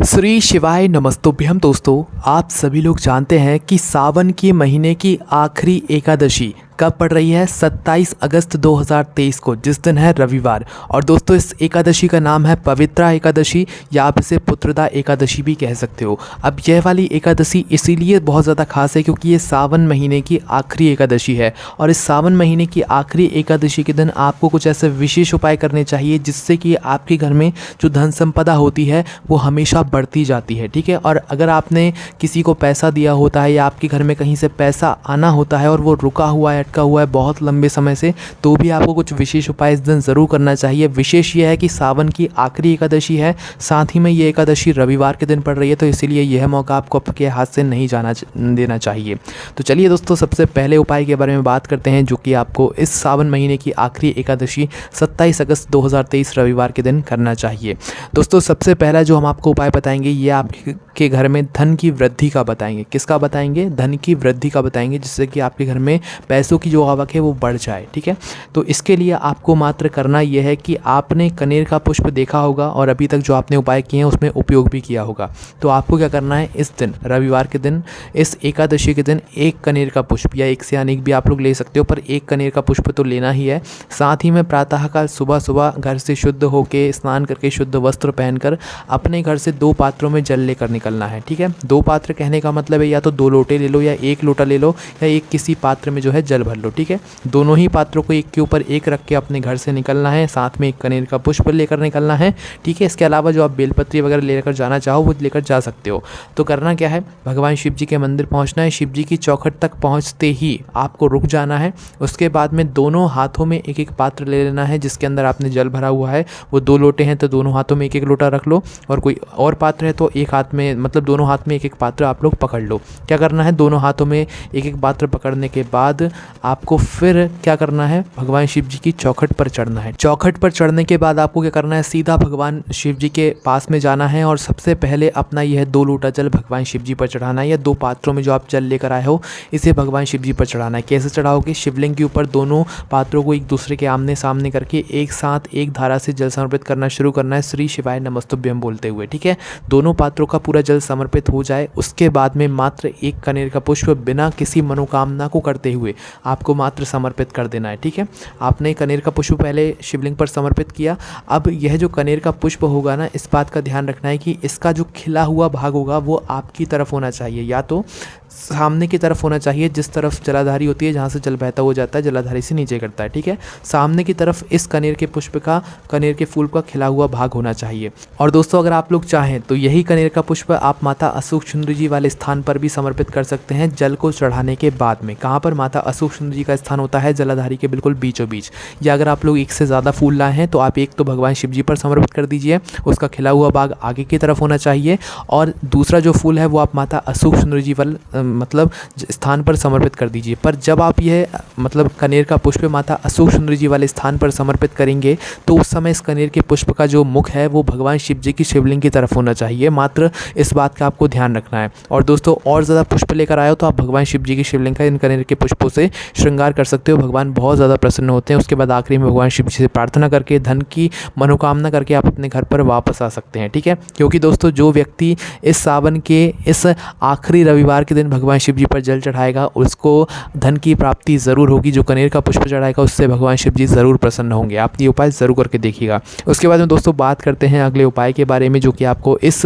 श्री शिवाय नमस्तुभ्यम। दोस्तों, आप सभी लोग जानते हैं कि सावन के महीने की आखिरी एकादशी कब पड़ रही है? 27 अगस्त 2023 को, जिस दिन है रविवार। और दोस्तों, इस एकादशी का नाम है पवित्रा एकादशी या आप इसे पुत्रदा एकादशी भी कह सकते हो। अब यह वाली एकादशी इसीलिए बहुत ज़्यादा खास है क्योंकि ये सावन महीने की आखिरी एकादशी है। और इस सावन महीने की आखिरी एकादशी के दिन आपको कुछ ऐसे विशेष उपाय करने चाहिए जिससे कि आपके घर में जो धन संपदा होती है वो हमेशा बढ़ती जाती है। ठीक है। और अगर आपने किसी को पैसा दिया होता है या आपके घर में कहीं से पैसा आना होता है और वो रुका हुआ है, अटका हुआ है बहुत लंबे समय से, तो भी आपको कुछ विशेष उपाय इस दिन ज़रूर करना चाहिए। विशेष ये है कि सावन की आखिरी एकादशी है, साथ ही में ये एकादशी रविवार के दिन पड़ रही है, तो इसीलिए यह मौका आपको आपके हाथ से नहीं जाना देना चाहिए। तो चलिए दोस्तों, सबसे पहले उपाय के बारे में बात करते हैं जो कि आपको इस सावन महीने की आखिरी एकादशी 27 अगस्त 2023 रविवार के दिन करना चाहिए। दोस्तों, सबसे पहला जो हम आपको उपाय बताएंगे ये आपके घर में धन की वृद्धि का बताएंगे। किसका बताएंगे? धन की वृद्धि का बताएंगे, जिससे कि आपके घर में पैसों की जो आवक है वो बढ़ जाए। ठीक है। तो इसके लिए आपको मात्र करना यह है कि आपने कनेर का पुष्प देखा होगा और अभी तक जो आपने उपाय किए हैं उसमें उपयोग भी किया होगा। तो आपको क्या करना है, इस दिन रविवार के दिन, इस एकादशी के दिन, एक कनेर का पुष्प या एक से अनेक भी आप लोग ले सकते हो, पर एक कनेर का पुष्प तो लेना ही है। साथ ही में प्रातःकाल सुबह सुबह घर से शुद्ध होकर, स्नान करके, शुद्ध वस्त्र पहनकर अपने घर से 2 पात्रों में जल लेकर निकलना है। ठीक है। 2 पात्र कहने का मतलब है या तो 2 लोटे ले लो या 1 लोटा ले लो या एक किसी पात्र में जो है जल भर लो। ठीक है। दोनों ही पात्रों को एक के ऊपर एक रख के अपने घर से निकलना है। साथ में एक कनेर का पुष्प लेकर निकलना है। ठीक है। इसके अलावा जो आप बेलपत्री वगैरह लेकर जाना चाहो वो लेकर जा सकते हो। तो करना क्या है, भगवान शिव जी के मंदिर पहुंचना है। शिव जी की चौखट तक पहुंचते ही आपको रुक जाना है। उसके बाद में दोनों हाथों में एक एक पात्र ले लेना है जिसके अंदर आपने जल भरा हुआ है। वो 2 लोटे हैं तो दोनों हाथों में एक एक लोटा रख लो, और कोई और पात्र है तो एक हाथ में, मतलब दोनों हाथ में एक एक पात्र आप लोग पकड़ लो। क्या करना है, दोनों हाथों में एक एक पात्र पकड़ने के बाद आपको फिर क्या करना है, भगवान शिव जी की चौखट पर चढ़ना है। चौखट पर चढ़ने के बाद आपको क्या करना है, सीधा भगवान शिव जी के पास में जाना है और सबसे पहले अपना यह 2 लोटा जल भगवान शिव जी पर चढ़ाना है, या 2 पात्रों में जो आप जल लेकर आए हो इसे भगवान शिव जी पर चढ़ाना है। कैसे चढ़ाओगे, शिवलिंग के ऊपर दोनों पात्रों को एक दूसरे के आमने सामने करके एक साथ एक धारा से जल समर्पित करना शुरू करना है, श्री शिवाय नमस्तुभ्यम बोलते हुए। ठीक है। दोनों पात्रों का पूरा जल समर्पित हो जाए उसके बाद में मात्र एक कनेर का पुष्प बिना किसी मनोकामना को करते हुए आपको मात्र समर्पित कर देना है। ठीक है। आपने कनेर का पुष्प पहले शिवलिंग पर समर्पित किया। अब यह जो कनेर का पुष्प होगा ना, इस बात का ध्यान रखना है कि इसका जो खिला हुआ भाग होगा वो आपकी तरफ होना चाहिए, या तो सामने की तरफ होना चाहिए, जिस तरफ जलाधारी होती है, जहाँ से जल बहता हो जाता है, जलाधारी से नीचे करता है। ठीक है। सामने की तरफ इस कनेर के पुष्प का, कनेर के फूल का खिला हुआ भाग होना चाहिए। और दोस्तों, अगर आप लोग चाहें तो यही कनेर का पुष्प आप माता अशोक सुंदरी जी वाले स्थान पर भी समर्पित कर सकते हैं जल को चढ़ाने के बाद में। कहाँ पर? माता अशोक सुंदरी जी का स्थान होता है जलाधारी के बिल्कुल बीचों बीच। या अगर आप लोग एक से ज़्यादा फूल लाए हैं तो आप एक तो भगवान शिव जी पर समर्पित कर दीजिए, उसका खिला हुआ भाग आगे की तरफ होना चाहिए, और दूसरा जो फूल है वो आप माता अशोक सुंदरी जी वाले मतलब स्थान पर समर्पित कर दीजिए। पर जब आप यह मतलब कनेर का पुष्प माता अशोक सुंदरी जी वाले स्थान पर समर्पित करेंगे तो उस समय इस कनेर के पुष्प का जो मुख है वो भगवान शिव जी की शिवलिंग की तरफ होना चाहिए। मात्र इस बात का आपको ध्यान रखना है। और दोस्तों, और ज़्यादा पुष्प लेकर आए हो तो आप भगवान शिव जी की शिवलिंग का इन कनेर के पुष्पों से श्रृंगार कर सकते हो। भगवान बहुत ज़्यादा प्रसन्न होते हैं। उसके बाद आखिरी में भगवान शिव जी से प्रार्थना करके, धन की मनोकामना करके आप अपने घर पर वापस आ सकते हैं। ठीक है। क्योंकि दोस्तों, जो व्यक्ति इस सावन के इस आखिरी रविवार के दिन भगवान शिव जी पर जल चढ़ाएगा उसको धन की प्राप्ति ज़रूर होगी। जो कनेर का पुष्प चढ़ाएगा उससे भगवान शिव जी ज़रूर प्रसन्न होंगे। आप ये उपाय ज़रूर करके देखिएगा। उसके बाद में दोस्तों बात करते हैं अगले उपाय के बारे में जो कि आपको इस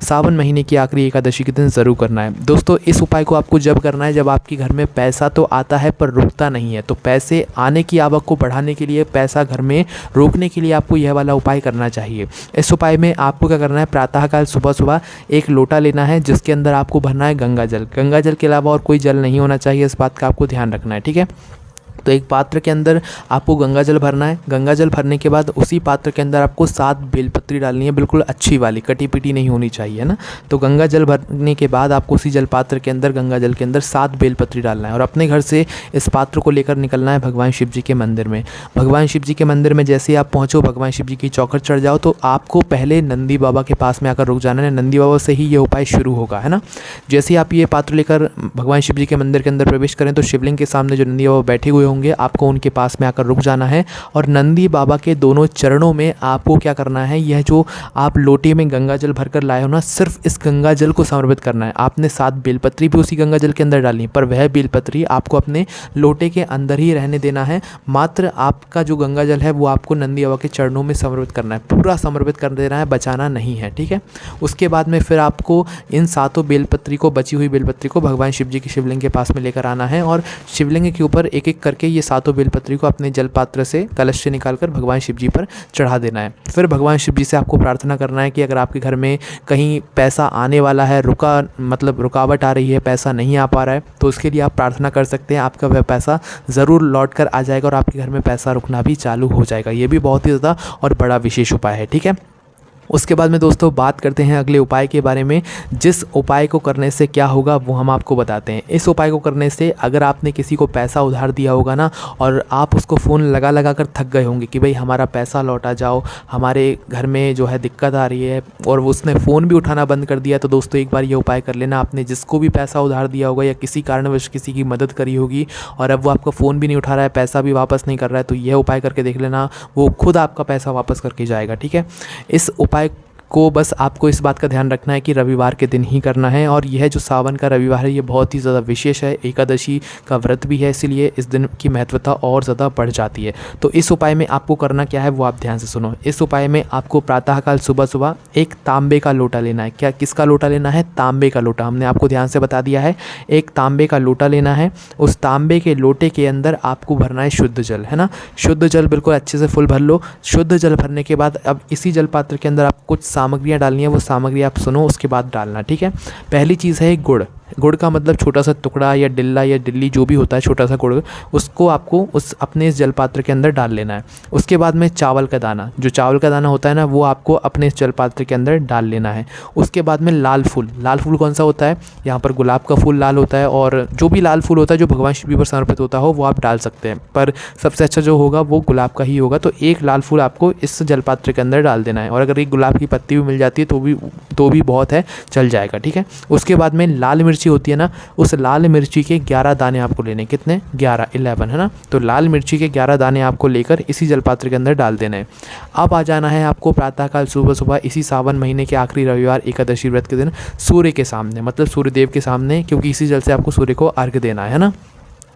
सावन महीने की आखिरी एकादशी के दिन ज़रूर करना है। दोस्तों, इस उपाय को आपको जब करना है जब आपके घर में पैसा तो आता है पर रुकता नहीं है। तो पैसे आने की आवक को बढ़ाने के लिए, पैसा घर में रोकने के लिए आपको यह वाला उपाय करना चाहिए। इस उपाय में आपको क्या करना है, प्रातःकाल सुबह सुबह एक लोटा लेना है जिसके अंदर आपको भरना है गंगा जल। गंगा जल के अलावा और कोई जल नहीं होना चाहिए, इस बात का आपको ध्यान रखना है। ठीक है। तो एक पात्र के अंदर आपको गंगा जल भरना है। गंगा जल भरने के बाद उसी पात्र के अंदर आपको 7 बेलपत्री डालनी है, बिल्कुल अच्छी वाली, कटी पिटी नहीं होनी चाहिए ना। तो गंगा जल भरने के बाद आपको उसी जल पात्र के अंदर, गंगा जल के अंदर 7 बेलपत्री डालना है और अपने घर से इस पात्र को लेकर निकलना है भगवान शिव जी के मंदिर में। भगवान शिव जी के मंदिर में जैसे ही आप पहुँचो, भगवान शिव जी की चौखट चढ़ जाओ तो आपको पहले नंदी बाबा के पास में आकर रुक जाना है। नंदी बाबा से ही ये उपाय शुरू होगा, है ना। जैसे ही आप ये पात्र लेकर भगवान शिव जी के मंदिर के अंदर प्रवेश करें तो शिवलिंग के सामने जो नंदी बाबा बैठे हुए होंगे आपको उनके पास में आकर रुक जाना है और नंदी बाबा के दोनों चरणों में आपको क्या करना है, यह जो आप लोटे में गंगा जल भरकर लाए हो ना, सिर्फ इस गंगा जल को समर्पित करना है। आपने 7 बेलपत्री भी उसी गंगा जल के अंदर डाली, पर वह बेलपत्री आपको अपने लोटे के अंदर ही रहने देना है। मात्र आपका जो गंगा जल है वो आपको नंदी बाबा के चरणों में समर्पित करना है, पूरा समर्पित कर देना है, बचाना नहीं है, ठीक है। उसके बाद में फिर आपको इन 7 बेलपत्री को, बची हुई बेलपत्री को भगवान शिव जी के शिवलिंग के पास में लेकर आना है और शिवलिंग के ऊपर एक एक करके ये 7 बेलपत्री को अपने जल पात्र से, कलश से निकालकर भगवान शिव जी पर चढ़ा देना है। फिर भगवान शिव जी से आपको प्रार्थना करना है कि अगर आपके घर में कहीं पैसा आने वाला है, रुकावट आ रही है, पैसा नहीं आ पा रहा है, तो उसके लिए आप प्रार्थना कर सकते हैं, आपका वह पैसा ज़रूर लौट कर आ जाएगा और आपके घर में पैसा रुकना भी चालू हो जाएगा। ये भी बहुत ही ज़्यादा और बड़ा विशेष उपाय है, ठीक है। उसके बाद में दोस्तों बात करते हैं अगले उपाय के बारे में। जिस उपाय को करने से क्या होगा वो हम आपको बताते हैं। इस उपाय को करने से अगर आपने किसी को पैसा उधार दिया होगा ना और आप उसको फ़ोन लगा कर थक गए होंगे कि भाई हमारा पैसा लौटा जाओ, हमारे घर में जो है दिक्कत आ रही है, और उसने फ़ोन भी उठाना बंद कर दिया, तो दोस्तों एक बार ये उपाय कर लेना। आपने जिसको भी पैसा उधार दिया होगा या किसी कारणवश किसी की मदद करी होगी और अब वो आपका फ़ोन भी नहीं उठा रहा है, पैसा भी वापस नहीं कर रहा है, तो यह उपाय करके देख लेना, वो खुद आपका पैसा वापस करके जाएगा, ठीक है। इस उपाय को बस आपको इस बात का ध्यान रखना है कि रविवार के दिन ही करना है, और यह जो सावन का रविवार है ये बहुत ही ज़्यादा विशेष है, एकादशी का व्रत भी है, इसलिए इस दिन की महत्वता और ज़्यादा बढ़ जाती है। तो इस उपाय में आपको करना क्या है वो आप ध्यान से सुनो। इस उपाय में आपको प्रातःकाल सुबह सुबह एक तांबे का लोटा लेना है। क्या किसका लोटा लेना है? तांबे का लोटा। हमने आपको ध्यान से बता दिया है, एक तांबे का लोटा लेना है। उस तांबे के लोटे के अंदर आपको भरना है शुद्ध जल, है ना। शुद्ध जल बिल्कुल अच्छे से फुल भर लो। शुद्ध जल भरने के बाद अब इसी जल पात्र के अंदर आप कुछ सामग्रियाँ डालनी है, वो सामग्री आप सुनो, उसके बाद डालना, ठीक है। पहली चीज़ है गुड़। गुड़ का मतलब छोटा सा टुकड़ा या डिल्ला या डिल्ली जो भी होता है, छोटा सा गुड़, उसको आपको उस अपने इस जलपात्र के अंदर डाल लेना है। उसके बाद में चावल का दाना, जो चावल का दाना होता है ना, वो आपको अपने इस जलपात्र के अंदर डाल लेना है। उसके बाद में लाल फूल। लाल फूल कौन सा होता है? यहाँ पर गुलाब का फूल लाल होता है, और जो भी लाल फूल होता है जो भगवान शिव जी पर समर्पित होता हो वो आप डाल सकते हैं, पर सबसे अच्छा जो होगा वो गुलाब का ही होगा। तो एक लाल फूल आपको इस जलपात्र के अंदर डाल देना है, और अगर एक गुलाब की पत्ती भी मिल जाती है तो भी बहुत है, चल जाएगा, ठीक है। उसके बाद में लाल मिर्ची होती है ना, उस लाल मिर्ची के 11 दाने आपको लेने। कितने? 11 है ना। तो लाल मिर्ची के 11 दाने आपको लेकर इसी जलपात्र के अंदर डाल देना है। अब आ जाना है आपको प्रातःकाल सुबह सुबह इसी सावन महीने के आखिरी रविवार एकादशी व्रत के दिन सूर्य के सामने, मतलब सूर्यदेव के सामने, क्योंकि इसी जल से आपको सूर्य को अर्घ्य देना है ना।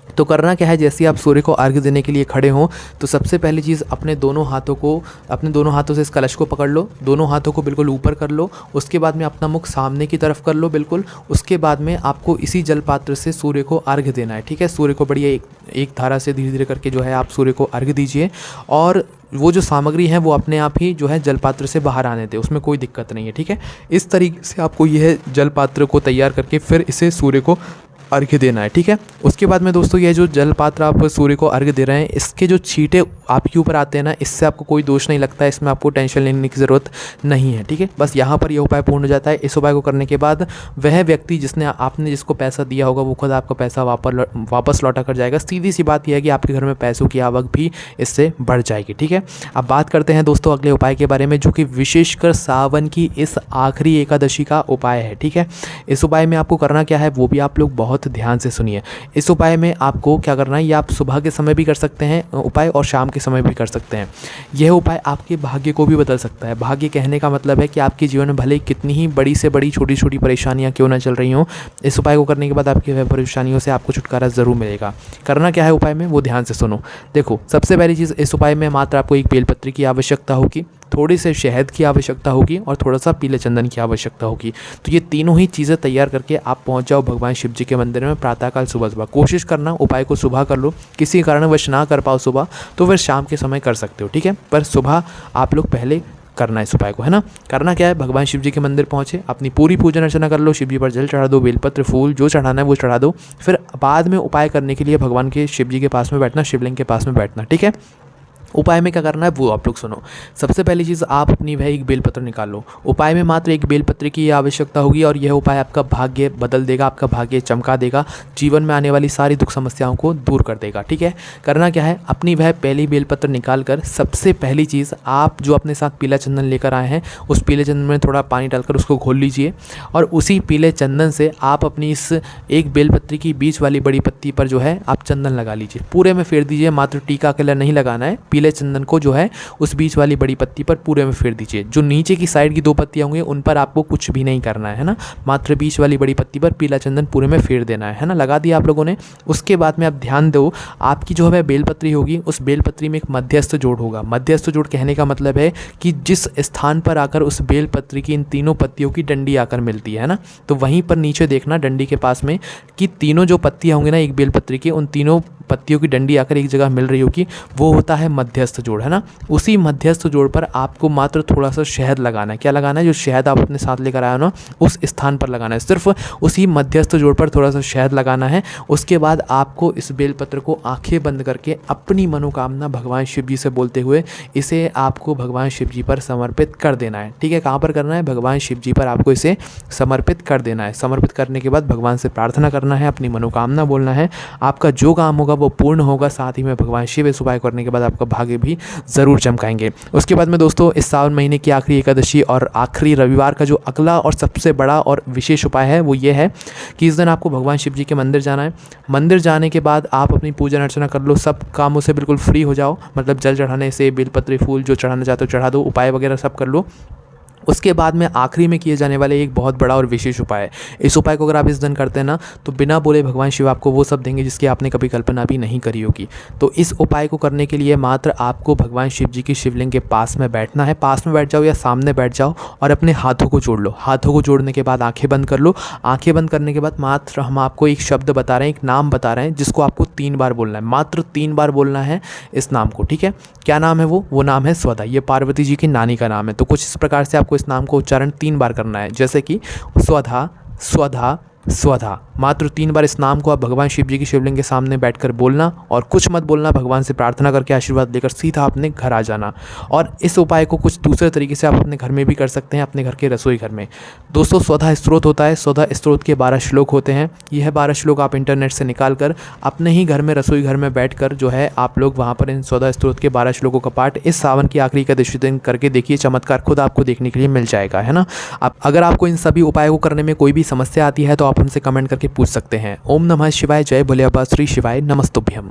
तो करना क्या है, जैसे आप सूर्य को अर्घ्य देने के लिए खड़े हों तो सबसे पहली चीज़ अपने दोनों हाथों से इस कलश को पकड़ लो, दोनों हाथों को बिल्कुल ऊपर कर लो। उसके बाद में अपना मुख सामने की तरफ कर लो बिल्कुल। उसके बाद में आपको इसी जल पात्र से सूर्य को अर्घ्य देना है, ठीक है। सूर्य को बढ़िया एक धारा से धीरे धीरे करके जो है आप सूर्य को अर्घ्य दीजिए, और वो जो सामग्री है वो अपने आप ही जो है जलपात्र से बाहर आने दे, उसमें कोई दिक्कत नहीं है, ठीक है। इस तरीके से आपको यह जलपात्र को तैयार करके फिर इसे सूर्य को अर्घ्य देना है, ठीक है। उसके बाद में दोस्तों ये जो जलपात्र आप सूर्य को अर्घ्य दे रहे हैं, इसके जो छींटे आपके ऊपर आते हैं ना, इससे आपको कोई दोष नहीं लगता है, इसमें आपको टेंशन लेने की ज़रूरत नहीं है, ठीक है। बस यहाँ पर यह उपाय पूर्ण हो जाता है। इस उपाय को करने के बाद वह व्यक्ति आपने जिसको पैसा दिया होगा वो खुद आपका पैसा वापस लौटा कर जाएगा। सीधी सी बात यह है कि आपके घर में पैसों की आवक भी इससे बढ़ जाएगी, ठीक है। अब बात करते हैं दोस्तों अगले उपाय के बारे में, जो कि विशेषकर सावन की इस आखिरी एकादशी का उपाय है, ठीक है। इस उपाय में आपको करना क्या है वो भी आप लोग बहुत ध्यान से सुनिए। इस उपाय में आपको क्या करना है, ये आप सुबह के समय भी कर सकते हैं उपाय, और शाम के समय भी कर सकते हैं। यह उपाय आपके भाग्य को भी बदल सकता है। भाग्य कहने का मतलब है कि आपके जीवन में भले कितनी ही बड़ी से बड़ी छोटी छोटी परेशानियां क्यों ना चल रही हों, इस उपाय को करने के बाद आपकी वह परेशानियों से आपको छुटकारा ज़रूर मिलेगा। करना क्या है उपाय में वो ध्यान से सुनो। देखो, सबसे पहली चीज़, इस उपाय में मात्र आपको एक बेलपत्री की आवश्यकता होगी, थोड़ी से शहद की आवश्यकता होगी, और थोड़ा सा पीले चंदन की आवश्यकता होगी। तो ये तीनों ही चीज़ें तैयार करके आप पहुंच जाओ भगवान शिव जी के मंदिर में प्रातःकाल सुबह सुबह। कोशिश करना उपाय को सुबह कर लो, किसी कारणवश ना कर पाओ सुबह तो फिर शाम के समय कर सकते हो, ठीक है। पर सुबह आप लोग पहले करना है इस उपाय को, है ना। करना क्या है, भगवान शिव जी के मंदिर पहुँचे, अपनी पूरी पूजन अर्चना कर लो, शिव जी पर जल चढ़ा दो, बेलपत्र फूल जो चढ़ाना है वो चढ़ा दो। फिर बाद में उपाय करने के लिए भगवान के शिव जी के पास में बैठना, शिवलिंग के पास में बैठना, ठीक है। उपाय में क्या करना है वो आप लोग सुनो। सबसे पहली चीज़, आप अपनी वह एक बेलपत्र निकाल लो। उपाय में मात्र एक बेलपत्र की आवश्यकता होगी और यह उपाय आपका भाग्य बदल देगा, आपका भाग्य चमका देगा, जीवन में आने वाली सारी दुख समस्याओं को दूर कर देगा। ठीक है, करना क्या है, अपनी वह पहली बेलपत्र निकाल कर सबसे पहली चीज़, आप जो अपने साथ पीला चंदन लेकर आए हैं उस पीले चंदन में थोड़ा पानी डालकर उसको घोल लीजिए और उसी पीले चंदन से आप अपनी इस एक बेलपत्री की बीच वाली बड़ी पत्ती पर जो है आप चंदन लगा लीजिए। पूरे में फेर दीजिए, मात्र टीका कलर नहीं लगाना है। पीले चंदन को जो है उस बीच वाली बड़ी पत्ती पर पूरे में फेर दीजिए। जो नीचे की साइड की दो पत्तियां होंगी उन पर आपको कुछ भी नहीं करना है ना, मात्र बीच वाली बड़ी पत्ती पर पीला चंदन पूरे में फेर देना है ना। लगा दिया आप लोगों ने। उसके बाद में आप ध्यान दो, आपकी जो है बेलपत्री होगी उस बेलपत्री में एक मध्यस्थ जोड़ होगा। मध्यस्थ जोड़ कहने का मतलब है कि जिस स्थान पर आकर उस बेलपत्री की इन तीनों पत्तियों की डंडी आकर मिलती है ना, तो वहीं पर नीचे देखना डंडी के पास में कि तीनों जो पत्तियां होंगी ना एक बेलपत्री की, उन तीनों पत्तियों की डंडी आकर एक जगह मिल रही होगी, वो होता है मध्यस्थ जोड़, है ना। उसी मध्यस्थ जोड़ पर आपको मात्र थोड़ा सा शहद लगाना है। क्या लगाना है, जो शहद आप अपने साथ लेकर आए हो ना उस स्थान पर लगाना है। सिर्फ उसी मध्यस्थ जोड़ पर थोड़ा सा शहद लगाना है। उसके बाद आपको इस बेलपत्र को आंखें बंद करके अपनी मनोकामना भगवान शिव जी से बोलते हुए इसे आपको भगवान शिव जी पर समर्पित कर देना है। ठीक है, कहाँ पर करना है, भगवान शिव जी पर आपको इसे समर्पित कर देना है। समर्पित करने के बाद भगवान से प्रार्थना करना है, अपनी मनोकामना बोलना है, आपका जो काम होगा वो पूर्ण होगा। साथ ही में भगवान शिव इस उपाय करने के बाद आपका भाग्य भी ज़रूर चमकाएंगे। उसके बाद में दोस्तों, इस सावन महीने की आखिरी एकादशी और आखिरी रविवार का जो अगला और सबसे बड़ा और विशेष उपाय है वो ये है कि इस दिन आपको भगवान शिव जी के मंदिर जाना है। मंदिर जाने के बाद आप अपनी पूजन अर्चना कर लो, सब कामों से बिल्कुल फ्री हो जाओ, मतलब जल चढ़ाने से, बेलपत्री फूल जो चढ़ाना चाहते हो चढ़ा दो, उपाय वगैरह सब कर लो। उसके बाद में आखिरी में किए जाने वाले एक बहुत बड़ा और विशेष उपाय है। इस उपाय को अगर आप इस दिन करते हैं ना तो बिना बोले भगवान शिव आपको वो सब देंगे जिसकी आपने कभी कल्पना भी नहीं करी होगी। तो इस उपाय को करने के लिए मात्र आपको भगवान शिव जी की शिवलिंग के पास में बैठना है। पास में बैठ जाओ या सामने बैठ जाओ और अपने हाथों को जोड़ लो। हाथों को जोड़ने के बाद आंखें बंद कर लो। आंखें बंद करने के बाद मात्र हम आपको एक शब्द बता रहे हैं, एक नाम बता रहे हैं जिसको आपको 3 बार बोलना है। मात्र 3 बार बोलना है इस नाम को। ठीक है, क्या नाम है वो नाम है स्वधा। ये पार्वती जी की नानी का नाम है। तो कुछ इस प्रकार से आपको इस नाम को उच्चारण 3 बार करना है, जैसे कि स्वधा स्वधा स्वधा। मात्र 3 बार इस नाम को आप भगवान शिव जी की शिवलिंग के सामने बैठकर बोलना और कुछ मत बोलना। भगवान से प्रार्थना करके आशीर्वाद लेकर सीधा अपने घर आ जाना। और इस उपाय को कुछ दूसरे तरीके से आप अपने घर में भी कर सकते हैं, अपने घर के रसोई घर में। दोस्तों, स्वधा स्त्रोत होता है। स्वधा स्त्रोत के 12 श्लोक होते हैं। यह 12 श्लोक आप इंटरनेट से निकाल कर अपने ही घर में रसोई घर में बैठ कर जो है आप लोग वहाँ पर इन स्वधा स्त्रोत के 12 श्लोकों का पाठ इस सावन की आखिरी एकादशी दिन करके देखिए। चमत्कार खुद आपको देखने के लिए मिल जाएगा, है ना। अगर आपको इन सभी उपायों को करने में कोई भी समस्या आती है तो आप हमसे कमेंट करके पूछ सकते हैं। ओम नमः शिवाय, जय भोले बाबा, श्री शिवाय नमस्तुभ्यम।